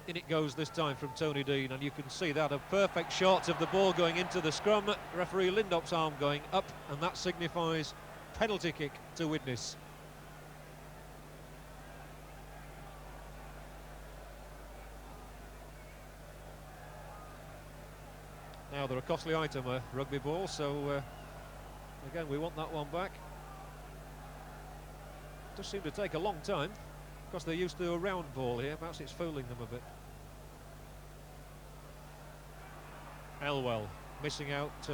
In it goes this time from Tony Dean, and you can see that, a perfect shot of the ball going into the scrum. Referee Lindop's arm going up, and that signifies penalty kick to Widnes. Now they're a costly item, a rugby ball, so again we want that one back. Does seem to take a long time, because they're used to a round ball here. Perhaps it's fooling them a bit. Elwell missing out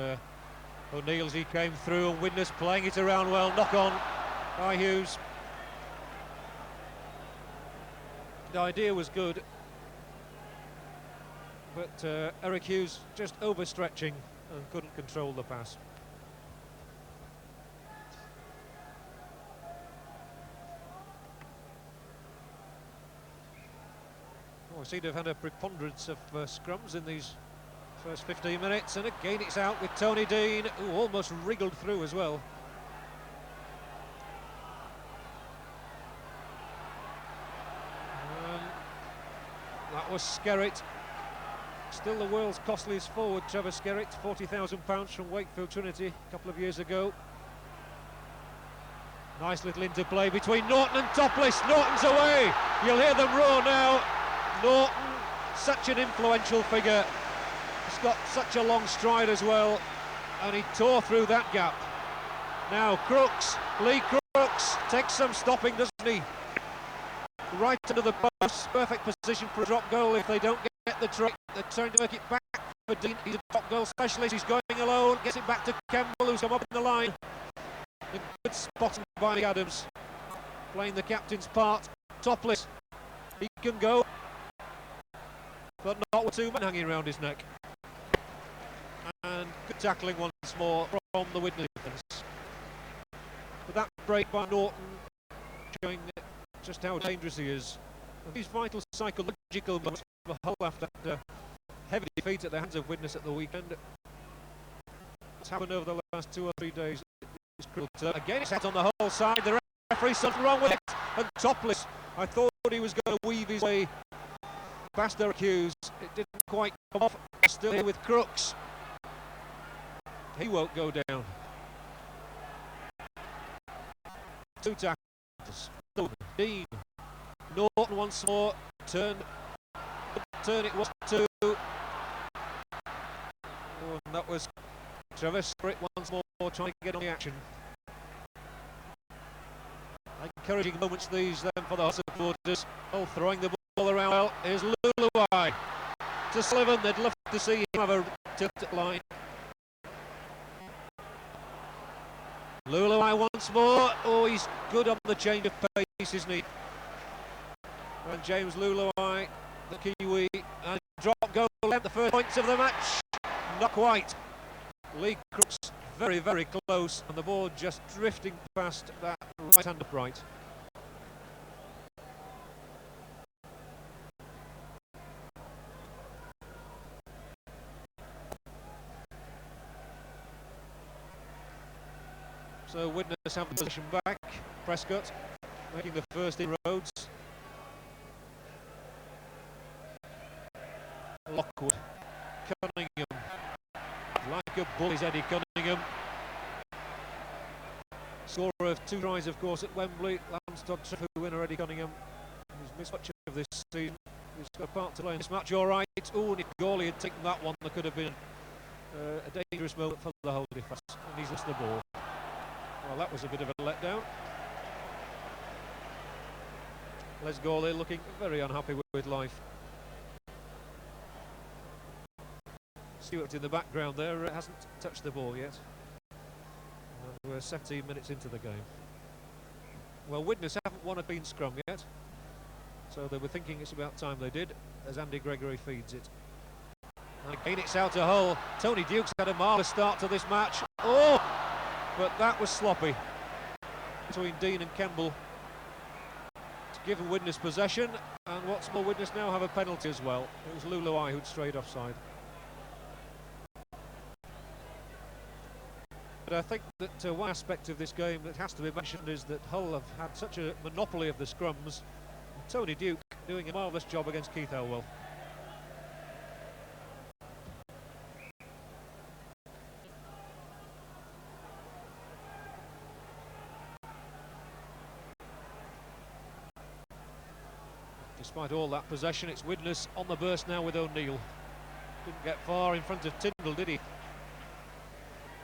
O'Neill's, he came through, and Widnes playing it around well. Knock on by Hughes. The idea was good, but Eric Hughes just overstretching and couldn't control the pass. Well, we seem to have had a preponderance of scrums in these first 15 minutes, and again it's out with Tony Dean, who almost wriggled through as well. That was Skerritt, still the world's costliest forward, Trevor Skerritt, £40,000 from Wakefield Trinity a couple of years ago. Nice little interplay between Norton and Topless. Norton's away, you'll hear them roar now. Norton, such an influential figure. He's got such a long stride as well, and he tore through that gap. Now Crooks, Lee Crooks, takes some stopping, doesn't he? Right under the post, perfect position for a drop goal if they don't get the trick. They're trying to work it back for Dean. He's a drop goal specialist, he's going alone, gets it back to Campbell, who's come up in the line. A good spotting by Adams, playing the captain's part. Topless, he can go, but not with two men hanging around his neck. And good tackling once more from the Widnes defence. But that break by Norton showing just how dangerous he is. And these vital psychological moments for Hull after heavy defeat at the hands of Widnes at the weekend. What's happened over the last 2 or 3 days is crucial. Again, it's out on the whole side. The referee, something wrong with it. And Topless, I thought he was going to weave his way past Eric Hughes. It didn't quite come off. Still here with Crooks. He won't go down. 2 tackles. Dean. Norton once more. Turn it was 2. Oh, and that was Trevor Skerritt once more trying to get on the action. Encouraging moments these then for the Hull supporters. Oh, throwing the ball around well. Here's Luluai to Sullivan. They'd love to see him have a tilt at line. Luluai once more. Oh, he's good on the change of pace, isn't he? And James Luluai, the Kiwi, and drop goal at the first points of the match. Not quite. Lee Crooks very, very close, and the ball just drifting past that right-hand upright. So Widnes have the position back. Prescott making the first inroads. Lockwood, Cunningham, like a bull is Eddie Cunningham. Scorer of 2 tries, of course, at Wembley. Lance Trophy winner Eddie Cunningham. He's missed much of this season. He's got a part to play in this match, all right. Oh, and if Gawley had taken that one, there could have been a dangerous moment for the whole defence, and he's lost the ball. Well, that was a bit of a letdown. Les Gawley looking very unhappy with life. Stewart in the background there hasn't touched the ball yet. And we're 17 minutes into the game. Well, Widnes haven't won a clean scrum yet, so they were thinking it's about time they did, as Andy Gregory feeds it. And again it's out to Hull. Tony Duke's had a marvellous start to this match. Oh! But that was sloppy between Dean and Campbell to give Widnes possession, and what's more, Widnes now have a penalty as well. It was Luluai who'd strayed offside. But I think that one aspect of this game that has to be mentioned is that Hull have had such a monopoly of the scrums. Tony Duke doing a marvellous job against Keith Elwell. despite all that possession, it's Widnes on the burst now with O'Neill. Didn't get far in front of Tyndall, did he?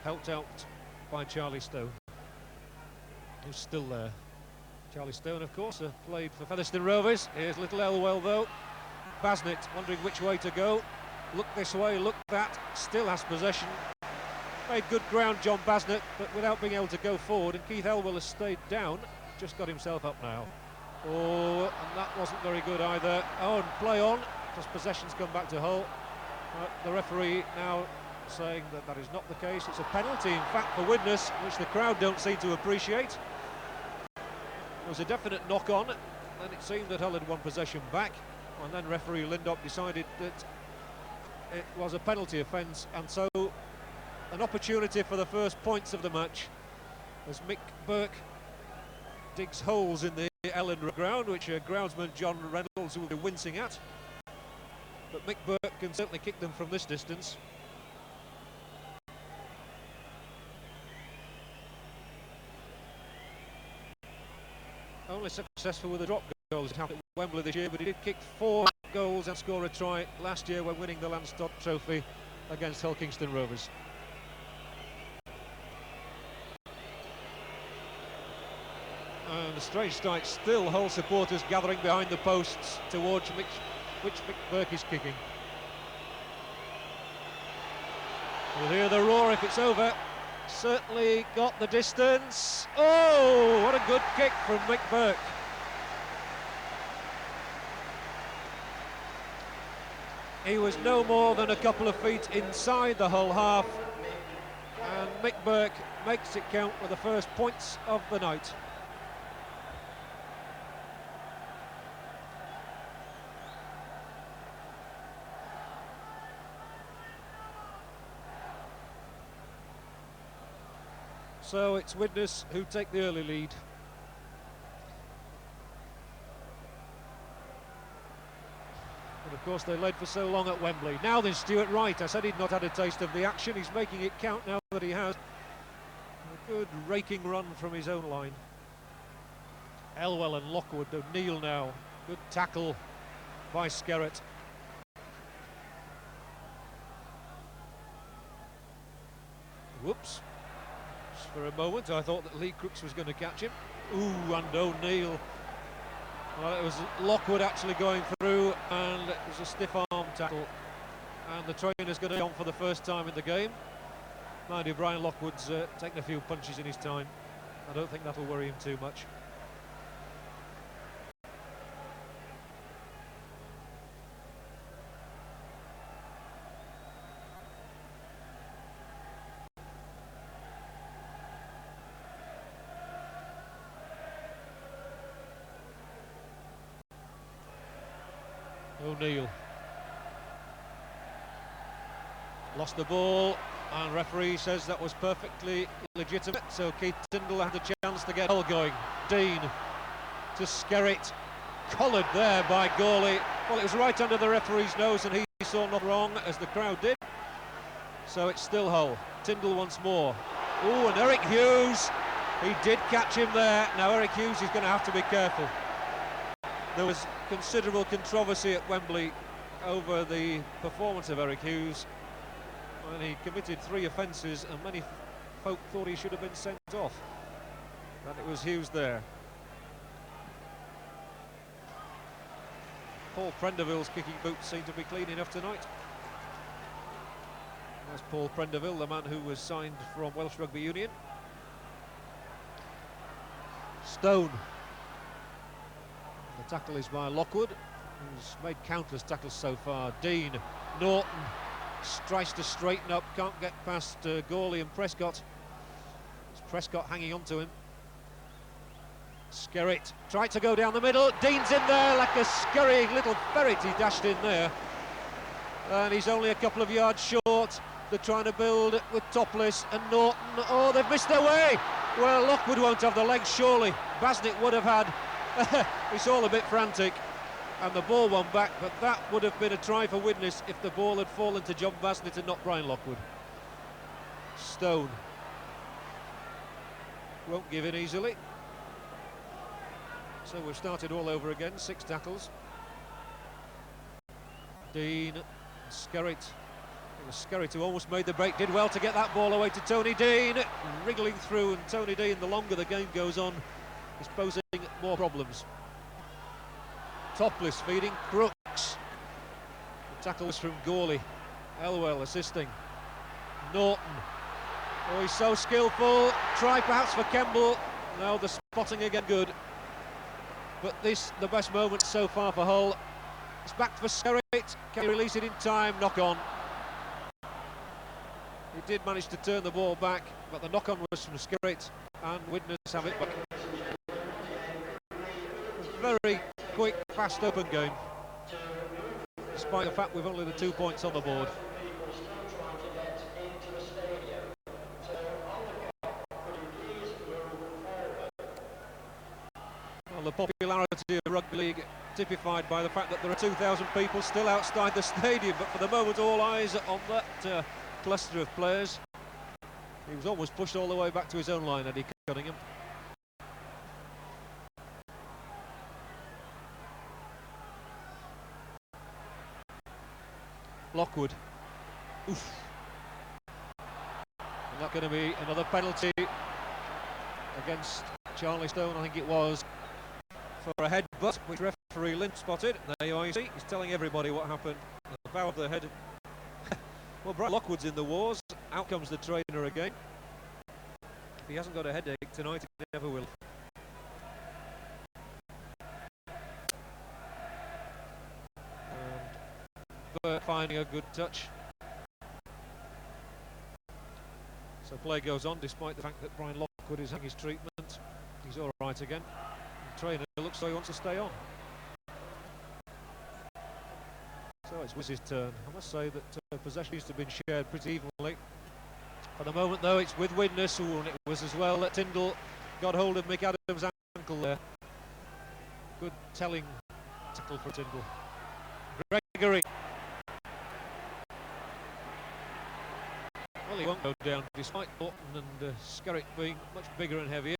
Helped out by Charlie Stone, who's still there. Charlie Stone, of course, played for Featherstone Rovers. Here's little Elwell, though. Basnett wondering which way to go. Look this way, look that. Still has possession. Made good ground, John Basnett, but without being able to go forward. And Keith Elwell has stayed down. Just got himself up now. Oh, and that wasn't very good either. Oh, and play on, because possession's come back to Hull. The referee now saying that that is not the case. It's a penalty, in fact, for Widnes, which the crowd don't seem to appreciate. There was a definite knock-on, and it seemed that Hull had won possession back, and then referee Lindop decided that it was a penalty offence, and so an opportunity for the first points of the match as Mick Burke digs holes in the Ellen ground, which groundsman John Reynolds will be wincing at. But Mick Burke can certainly kick them from this distance. Only successful with the drop goals at Wembley this year, but he did kick 4 goals and score a try last year when winning the Lansdott Trophy against Hull Kingston Rovers. And a strange sight, still Hull supporters gathering behind the posts towards which Mick Burke is kicking. We'll hear the roar if it's over. Certainly got the distance. Oh, what a good kick from Mick Burke. He was no more than a couple of feet inside the Hull half, and Mick Burke makes it count with the first points of the night. So it's Widnes who take the early lead. And of course they led for so long at Wembley. Now then, Stuart Wright. I said he'd not had a taste of the action. He's making it count now that he has. A good raking run from his own line. Elwell and Lockwood. O'Neill now. Good tackle by Skerrett. Whoops. For a moment I thought that Lee Crooks was going to catch him. Ooh, and O'Neill. Well, it was Lockwood actually going through, and it was a stiff arm tackle, and the trainer's going to be on for the first time in the game. Mind you, Brian Lockwood's taken a few punches in his time. I don't think that'll worry him too much. O'Neill lost the ball, and referee says that was perfectly legitimate, so Keith Tyndall had the chance to get Hull going. Dean to Skerrett, collared there by Gawley. Well, it was right under the referee's nose, and he saw not wrong, as the crowd did. So it's still Hull. Tyndall once more. Oh, and Eric Hughes, he did catch him there. Now Eric Hughes is going to have to be careful. There was considerable controversy at Wembley over the performance of Eric Hughes, and he committed 3 offences, and many folk thought he should have been sent off. And it was Hughes there. Paul Prendeville's kicking boots seem to be clean enough tonight. That's Paul Prendeville, the man who was signed from Welsh Rugby Union. Stone. The tackle is by Lockwood, who's made countless tackles so far. Dean, Norton tries to straighten up, can't get past Gawley and Prescott. It's Prescott hanging on to him. Skerrett tried to go down the middle. Dean's in there like a scurrying little ferret. He dashed in there, and he's only a couple of yards short. They're trying to build with Topless and Norton. Oh, they've missed their way. Well, Lockwood won't have the legs, surely. Basnett would have had. It's all a bit frantic, and the ball won back, but that would have been a try for Widnes if the ball had fallen to John Basnett and not Brian Lockwood. Stone won't give in easily. So we've started all over again, 6 tackles. Dean, Skerritt. It was Skerritt who almost made the break, did well to get that ball away to Tony Dean, wriggling through, and Tony Dean, the longer the game goes on, is posing more problems. Topless feeding Crooks. The tackle was from Gawley. Elwell assisting. Norton. Oh, he's so skillful. Try perhaps for Kemble. Now the spotting again good. But this, the best moment so far for Hull. It's back for Skerritt. Can he release it in time? Knock on. He did manage to turn the ball back, but the knock on was from Skerritt, and Widnes have it back. Very quick, fast, open game, despite the fact we've only the 2 points on the board. Well, the popularity of rugby league typified by the fact that there are 2,000 people still outside the stadium, but for the moment all eyes are on that cluster of players. He was almost pushed all the way back to his own line, Eddie Cunningham. Lockwood. Oof. And that's going to be another penalty against Charlie Stone, I think it was, for a headbutt, which referee Lynch spotted. There you are, you see, he's telling everybody what happened. The bow of the head. Well, Brian Lockwood's in the wars. Out comes the trainer again. If he hasn't got a headache tonight, he never will. And finding a good touch. So play goes on, despite the fact that Brian Lockwood is having his treatment. He's all right again. The trainer looks like he wants to stay on. So it's Wiz's turn. I must say that possession used to have been shared pretty evenly. For the moment, though, it's with Widnes, and it was as well that Tyndall got hold of Mick Adams' ankle there. Good telling tackle for Tyndall. Gregory. Well, he won't go down, despite Norton and Skerritt being much bigger and heavier.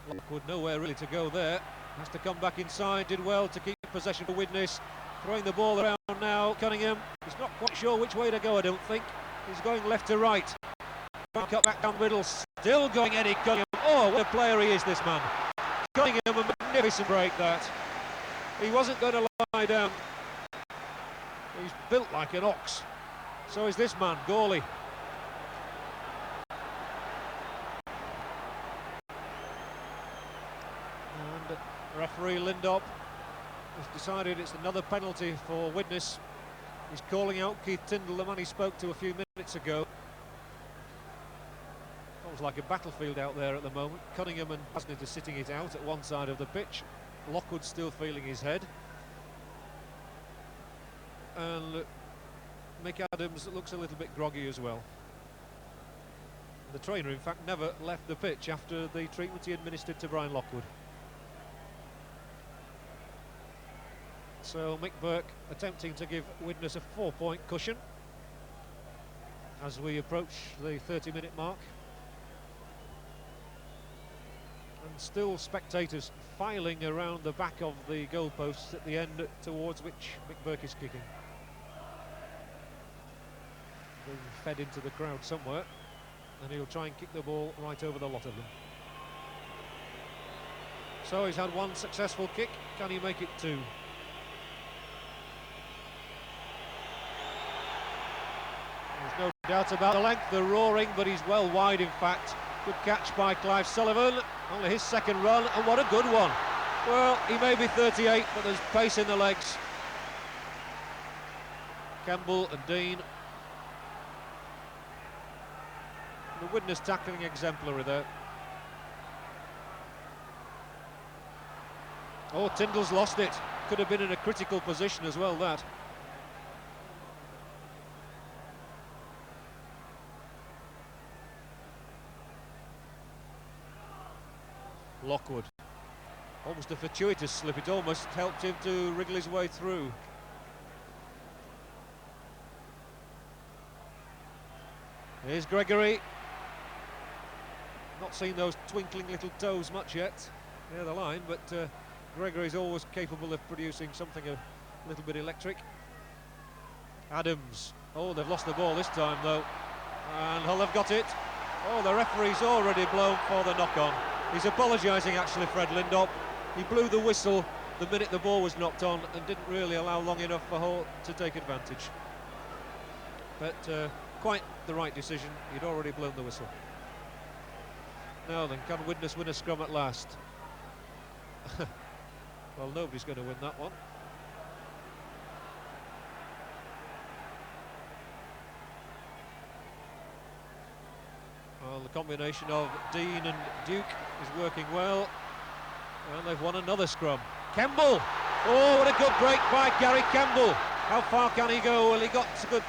Lockwood nowhere really to go there. Has to come back inside, did well to keep possession for Widnes. Throwing the ball around now, Cunningham. He's not quite sure which way to go, I don't think. He's going left to right. Cut back down middle, still going Eddie Cunningham. Oh, what a player he is, this man. Cunningham, a magnificent break that. He wasn't going to lie down. He's built like an ox. So is this man, Gawley. And referee Lindop has decided it's another penalty for Widnes. He's calling out Keith Tyndall, the man he spoke to a few minutes ago. It's like a battlefield out there at the moment. Cunningham and Basnett are sitting it out at one side of the pitch. Lockwood still feeling his head. And Mick Adams looks a little bit groggy as well. The trainer, in fact, never left the pitch after the treatment he administered to Brian Lockwood. So Mick Burke attempting to give Widnes a 4-point cushion as we approach the 30-minute mark. And still spectators filing around the back of the goalposts at the end towards which Mick Burke is kicking. Being fed into the crowd somewhere, and he'll try and kick the ball right over the lot of them. So he's had one successful kick. Can he make it two? There's no doubt about the length, the roaring, but he's well wide in fact. Good catch by Clive Sullivan, only his second run, and what a good one. Well, he may be 38, but there's pace in the legs. Campbell and Dean. The Widnes tackling exemplary there. Oh, Tyndall's lost it. Could have been in a critical position as well, that. Lockwood. Almost a fortuitous slip. It almost helped him to wriggle his way through. Here's Gregory. Not seen those twinkling little toes much yet near the line, but Gregory's always capable of producing something a little bit electric. Adams. Oh, they've lost the ball this time though. And Hull have got it. Oh, the referee's already blown for the knock-on. He's apologising actually, Fred Lindop. He blew the whistle the minute the ball was knocked on and didn't really allow long enough for Hull to take advantage. But quite the right decision. He'd already blown the whistle. Now then, can Widnes win a scrum at last? Well, nobody's going to win that one. Well, the combination of Dean and Duke is working well, and they've won another scrum. Kemble! Oh, what a good break by Gary Kemble. How far can he go? Well, he got a good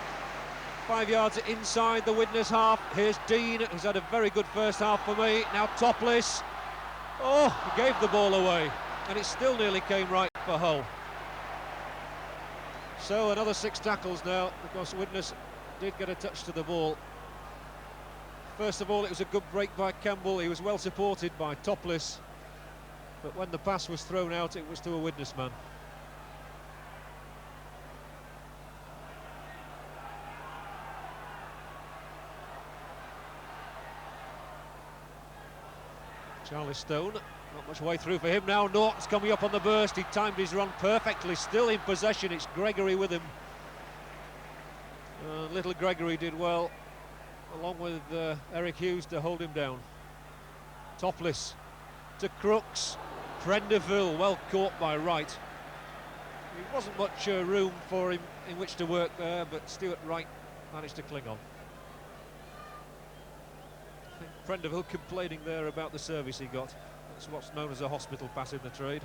5 yards inside the Widnes half. Here's Dean, who's had a very good first half for me. Now Topless. Oh, he gave the ball away, and it still nearly came right for Hull. So another 6 tackles now, because Widnes did get a touch to the ball. First of all, it was a good break by Campbell. He was well supported by Topless, but when the pass was thrown out, it was to a Widnes man. Charlie Stone, not much way through for him now. Norton's coming up on the burst. He timed his run perfectly, still in possession. It's Gregory with him. Little Gregory did well, along with Eric Hughes, to hold him down. Topless to Crooks. Prenderville well caught by Wright. There wasn't much room for him in which to work there, but Stuart Wright managed to cling on. I think Prenderville complaining there about the service he got. That's what's known as a hospital pass in the trade.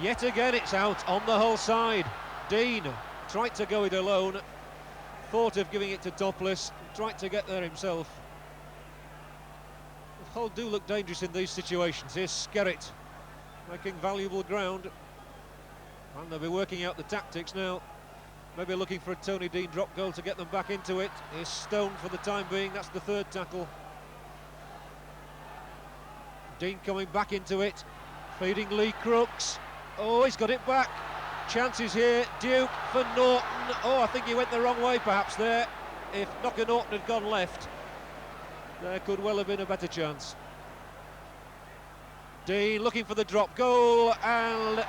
Yet again it's out on the Hull side. Dean tried to go it alone, thought of giving it to Topless, tried to get there himself. Hull do look dangerous in these situations. Here's Skerritt making valuable ground, and they'll be working out the tactics now. Maybe looking for a Tony Dean drop goal to get them back into it. Here's Stone for the time being, that's the 3rd tackle. Dean coming back into it, feeding Lee Crooks. Oh, he's got it back. Chances here. Duke for Norton. Oh, I think he went the wrong way perhaps there. If Knocker Norton had gone left, there could well have been a better chance. Dean looking for the drop goal, and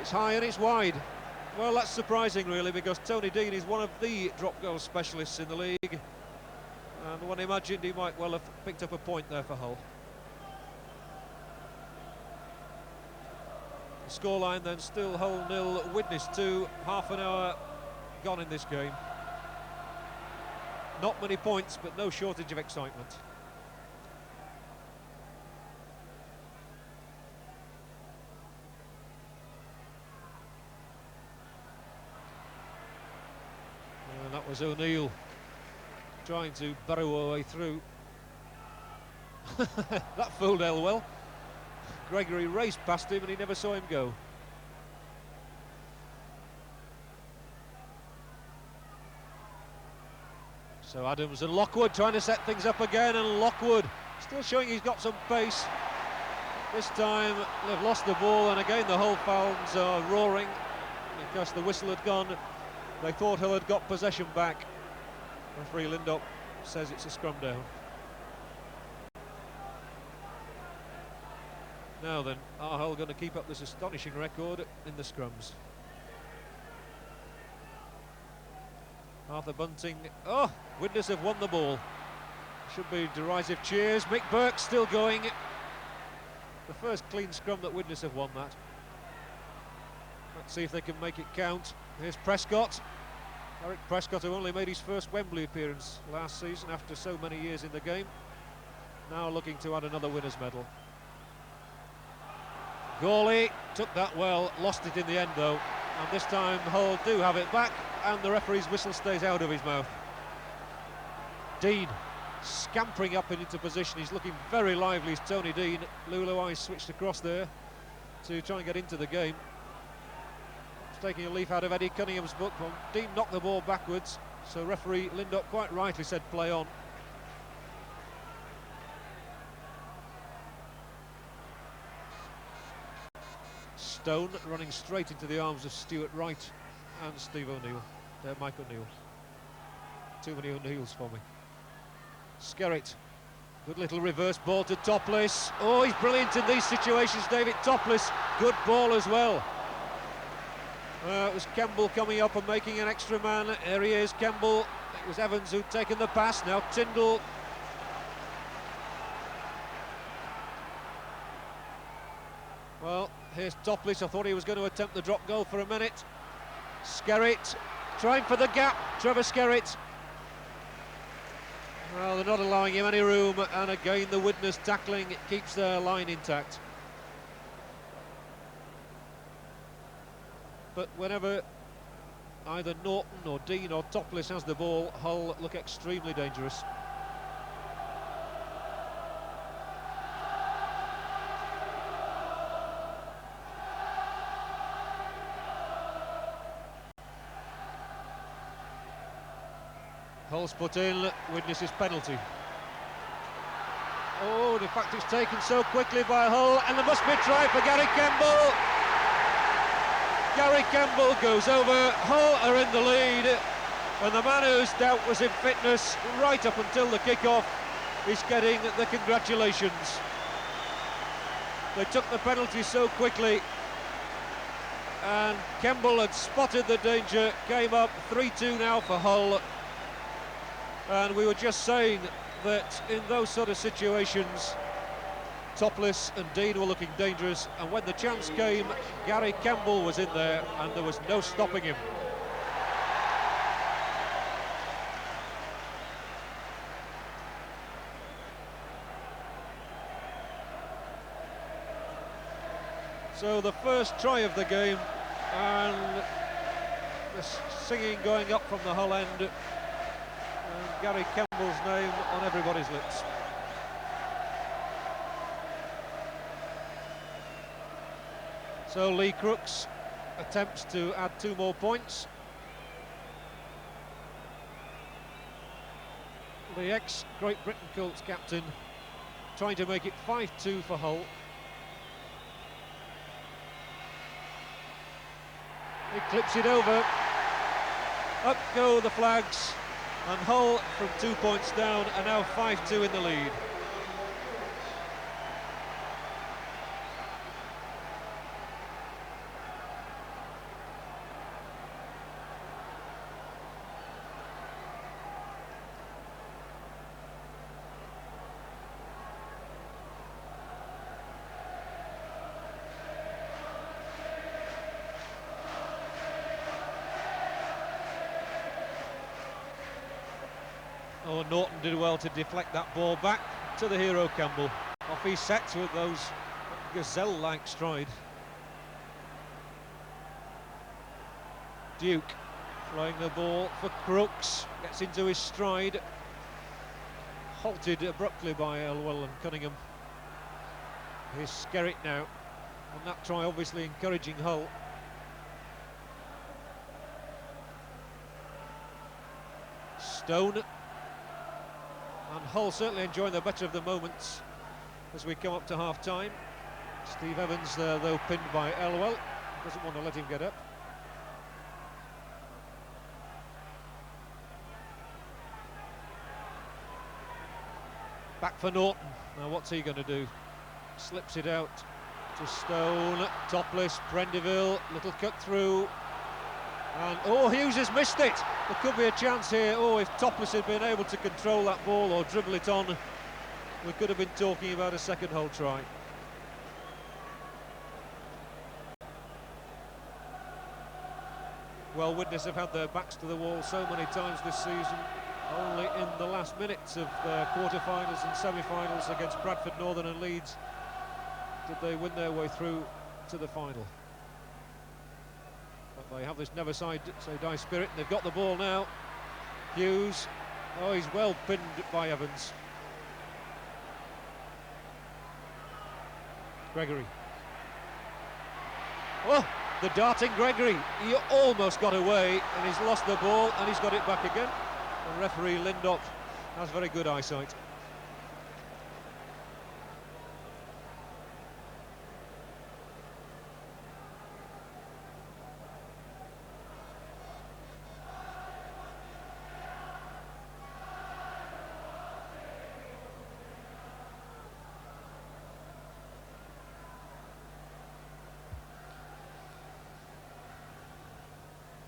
it's high and it's wide. Well, that's surprising really, because Tony Dean is one of the drop goal specialists in the league, and one imagined he might well have picked up a point there for Hull. The scoreline then still Hull 0, Widnes 2, half an hour gone in this game. Not many points, but no shortage of excitement. And that was O'Neill trying to burrow a way through. That fooled Elwell. Gregory raced past him and he never saw him go. So Adams and Lockwood trying to set things up again, and Lockwood still showing he's got some pace. This time they've lost the ball, and again the Hull fans are roaring because the whistle had gone. They thought Hull had got possession back. Referee Lindop says it's a scrum down. Now then, are Hull going to keep up this astonishing record in the scrums? Arthur Bunting. Oh, Widnes have won the ball. Should be derisive cheers. Mick Burke still going. The first clean scrum that Widnes have won that. Let's see if they can make it count. Here's Prescott. Eric Prescott, who only made his first Wembley appearance last season after so many years in the game. Now looking to add another winner's medal. Gawley took that well, lost it in the end though, and this time Hull do have it back, and the referee's whistle stays out of his mouth. Dean scampering up and into position. He's looking very lively, is Tony Dean. Lulu eyes switched across there to try and get into the game. taking a leaf out of Eddie Cunningham's book. Well, Dean knocked the ball backwards, so referee Lindop quite rightly said play on. Stone running straight into the arms of Stuart Wright and Steve O'Neill. Mike O'Neill. Too many O'Neills for me. Skerritt. Good little reverse ball to Topless. Oh, he's brilliant in these situations, David Topless. Good ball as well. It was Campbell coming up and making an extra man. There he is, Campbell. It was Evans who'd taken the pass. Now Tyndall. Well, here's Topless. I thought he was going to attempt the drop goal for a minute. Skerritt trying for the gap. Trevor Skerritt. Well, they're not allowing him any room, and again the Widnes tackling, it keeps their line intact. But whenever either Norton or Dean or Topless has the ball, Hull look extremely dangerous. Hull's put in Widnes' penalty. Oh, in fact it's taken so quickly by Hull, and there must be a try for Gary Campbell. Gary Campbell goes over, Hull are in the lead, and the man whose doubt was in fitness right up until the kick-off is getting the congratulations. They took the penalty so quickly, and Campbell had spotted the danger, came up 3-2 now for Hull. And we were just saying that in those sort of situations, Topless and Dean were looking dangerous, and when the chance came, Gary Campbell was in there and there was no stopping him. So the first try of the game, and the singing going up from the Hull end, and Gary Campbell's name on everybody's lips. So Lee Crooks attempts to add 2 more points. The ex-Great Britain Colts captain trying to make it 5-2 for Hull. He clips it over. Up go the flags, and Hull from 2 points down are now 5-2 in the lead. Oh, Norton did well to deflect that ball back to the hero Campbell. Off he sets with those gazelle-like stride. Duke throwing the ball for Crooks, gets into his stride. Halted abruptly by Elwell and Cunningham. Here's Skerritt now, and that try obviously encouraging Hull. Stone. And Hull certainly enjoying the better of the moments as we come up to half-time. Steve Evans there, though, pinned by Elwell. Doesn't want to let him get up. Back for Norton. Now what's he going to do? Slips it out to Stone. Topless, Prendeville, little cut through. And oh, Hughes has missed it. There could be a chance here. Oh, if Topless had been able to control that ball or dribble it on, we could have been talking about a second Hull try. Well, Widnes have had their backs to the wall so many times this season. Only in the last minutes of their quarter-finals and semi-finals against Bradford, Northern and Leeds did they win their way through to the final. They have this never say die spirit. They've got the ball now. Hughes. Oh, he's well pinned by Evans. Gregory. Oh, The darting Gregory, he almost got away and he's lost the ball and he's got it back again. And referee Lindop has very good eyesight.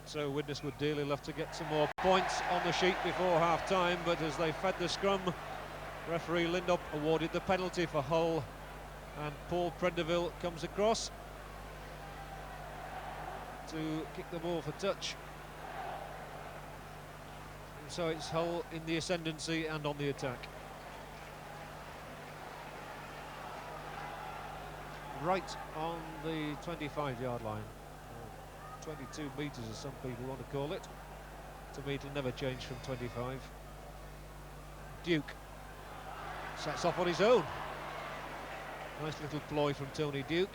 So Widnes would dearly love to get some more points on the sheet before half-time, but as they fed the scrum, referee Lindop awarded the penalty for Hull, and Paul Prendeville comes across to kick the ball for touch. And so it's Hull in the ascendancy and on the attack. Right on the 25-yard line. 22 metres, as some people want to call it. To me, it'll never change from 25. Duke sets off on his own. Nice little ploy from Tony Duke.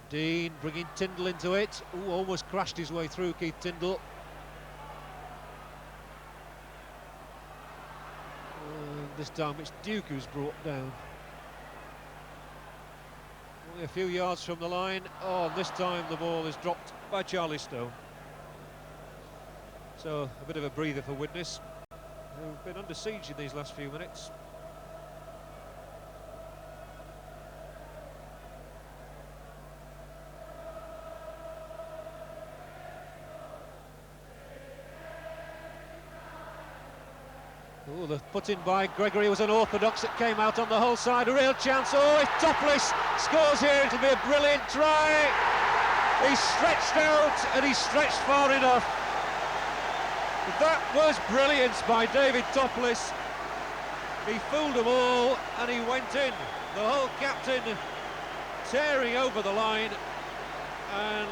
Dean bringing Tyndall into it. Ooh, almost crashed his way through, Keith Tyndall. This time it's Duke who's brought down. Only a few yards from the line. Oh, this time the ball is dropped by Charlie Stone. So a bit of a breather for Widnes, who've been under siege in these last few minutes. Oh, the put in by Gregory was unorthodox. It came out on the Hull side. A real chance. Oh, it's Topless scores here. It'll be a brilliant try. He's stretched out and he's stretched far enough. That was brilliance by David Topless. He fooled them all and he went in. The Hull captain tearing over the line, and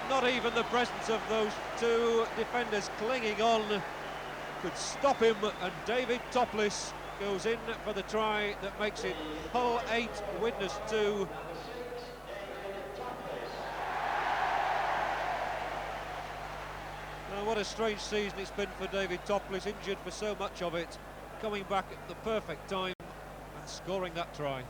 not even the presence of those two defenders clinging on could stop him, and David Topless goes in for the try that makes it Hull 8, Widnes 2. Now, what a strange season it's been for David Topless, injured for so much of it, coming back at the perfect time and scoring that try.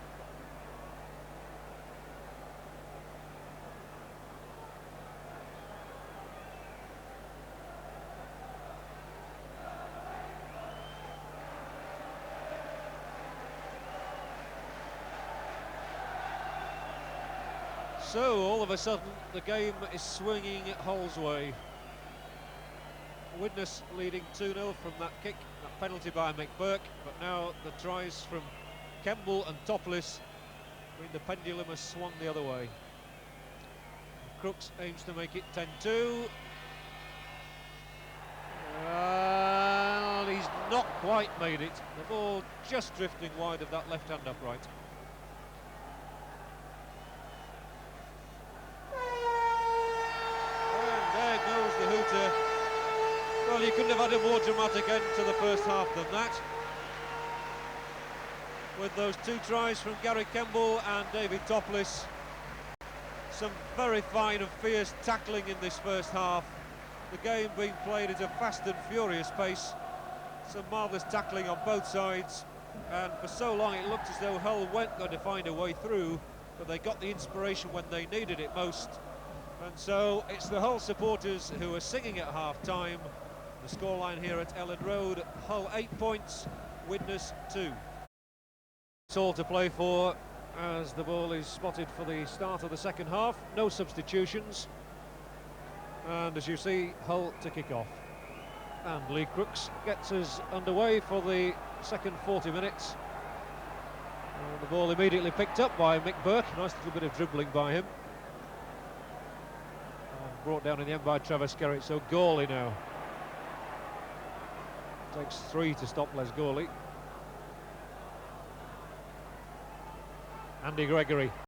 So, all of a sudden, the game is swinging Hull's way. Widnes leading 2-0 from that kick, that penalty by McBurk, but now the tries from Kemble and Topless mean the pendulum has swung the other way. Crooks aims to make it 10-2. And he's not quite made it. The ball just drifting wide of that left-hand upright. Well, you couldn't have had a more dramatic end to the first half than that. With those two tries from Gary Kemble and David Topless. Some very fine and fierce tackling in this first half. The game being played at a fast and furious pace. Some marvellous tackling on both sides. And for so long it looked as though Hull weren't going to find a way through, but they got the inspiration when they needed it most. And so it's the Hull supporters who are singing at half-time. The scoreline here at Ellen Road, Hull 8 points, Widnes 2. It's all to play for as the ball is spotted for the start of the second half. No substitutions. And as you see, Hull to kick off. And Lee Crooks gets us underway for the second 40 minutes. And the ball immediately picked up by Mick Burke. Nice little bit of dribbling by him. And brought down in the end by Trevor Skerritt. So Gawley now. Takes 3 to stop Les Gawley. Andy Gregory